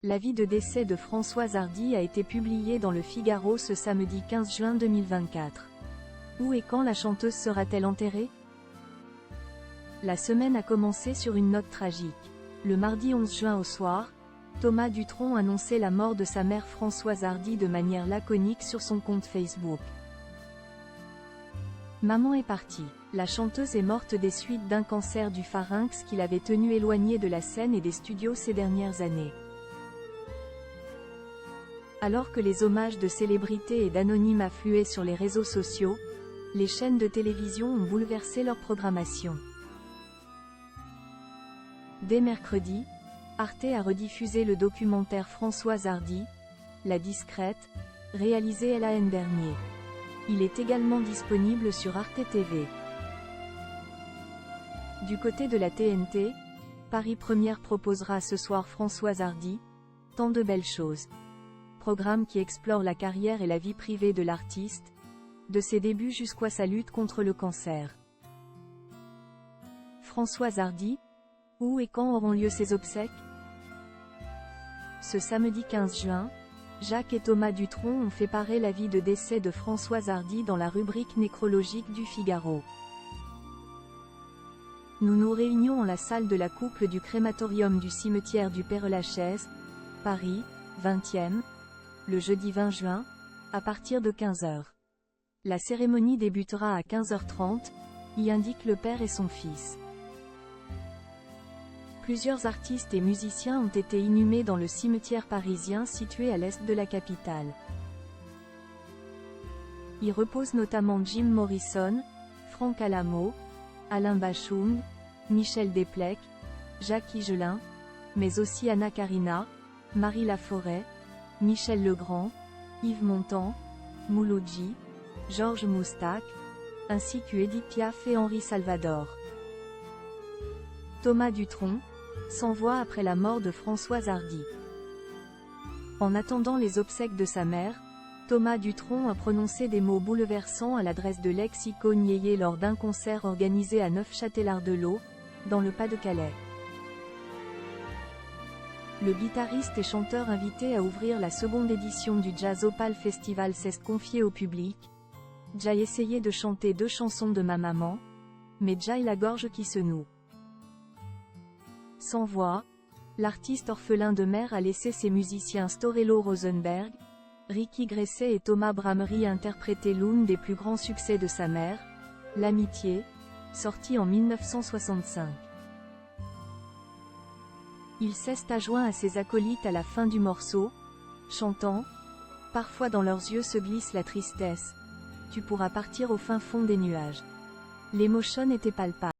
L'avis de décès de Françoise Hardy a été publié dans Le Figaro ce samedi 15 juin 2024. Où et quand la chanteuse sera-t-elle enterrée? La semaine a commencé sur une note tragique. Le mardi 11 juin au soir, Thomas Dutronc annonçait la mort de sa mère Françoise Hardy de manière laconique sur son compte Facebook. Maman est partie. La chanteuse est morte des suites d'un cancer du pharynx qui l'avait tenue éloignée de la scène et des studios ces dernières années. Alors que les hommages de célébrités et d'anonymes affluaient sur les réseaux sociaux, les chaînes de télévision ont bouleversé leur programmation. Dès mercredi, Arte a rediffusé le documentaire Françoise Hardy, La Discrète, réalisé l'an dernier. Il est également disponible sur Arte TV. Du côté de la TNT, Paris Première proposera ce soir Françoise Hardy, Tant de belles choses. Programme qui explore la carrière et la vie privée de l'artiste, de ses débuts jusqu'à sa lutte contre le cancer. Françoise Hardy, où et quand auront lieu ses obsèques? Ce samedi 15 juin, Jacques et Thomas Dutronc ont fait paraître l'avis de décès de Françoise Hardy dans la rubrique nécrologique du Figaro. Nous nous réunions en la salle de la couple du crématorium du cimetière du Père-Lachaise, Paris, 20e, le jeudi 20 juin, à partir de 15 h. La cérémonie débutera à 15h30, y indique le père et son fils. Plusieurs artistes et musiciens ont été inhumés dans le cimetière parisien situé à l'est de la capitale. Y reposent notamment Jim Morrison, Franck Alamo, Alain Bashung, Michel Desplec, Jacques Higelin, mais aussi Anna Karina, Marie Laforêt, Michel Legrand, Yves Montand, Mouloudji, Georges Moustak, ainsi que Edith Piaf et Henri Salvador. Thomas Dutronc s'envoie après la mort de Françoise Hardy. En attendant les obsèques de sa mère, Thomas Dutronc a prononcé des mots bouleversants à l'adresse de l'ex-icône yéyé lors d'un concert organisé à Neufchâtelard-de-Lot, dans le Pas-de-Calais. Le guitariste et chanteur invité à ouvrir la seconde édition du Jazz Opal Festival s'est confié au public. J'ai essayé de chanter 2 chansons de ma maman, mais j'ai la gorge qui se noue. Sans voix, l'artiste orphelin de mère a laissé ses musiciens Storello Rosenberg, Ricky Gresset et Thomas Bramery interpréter l'une des plus grands succès de sa mère, L'Amitié, sorti en 1965. Il s'est joint à ses acolytes à la fin du morceau, chantant « Parfois dans leurs yeux se glisse la tristesse, tu pourras partir au fin fond des nuages ». L'émotion était palpable.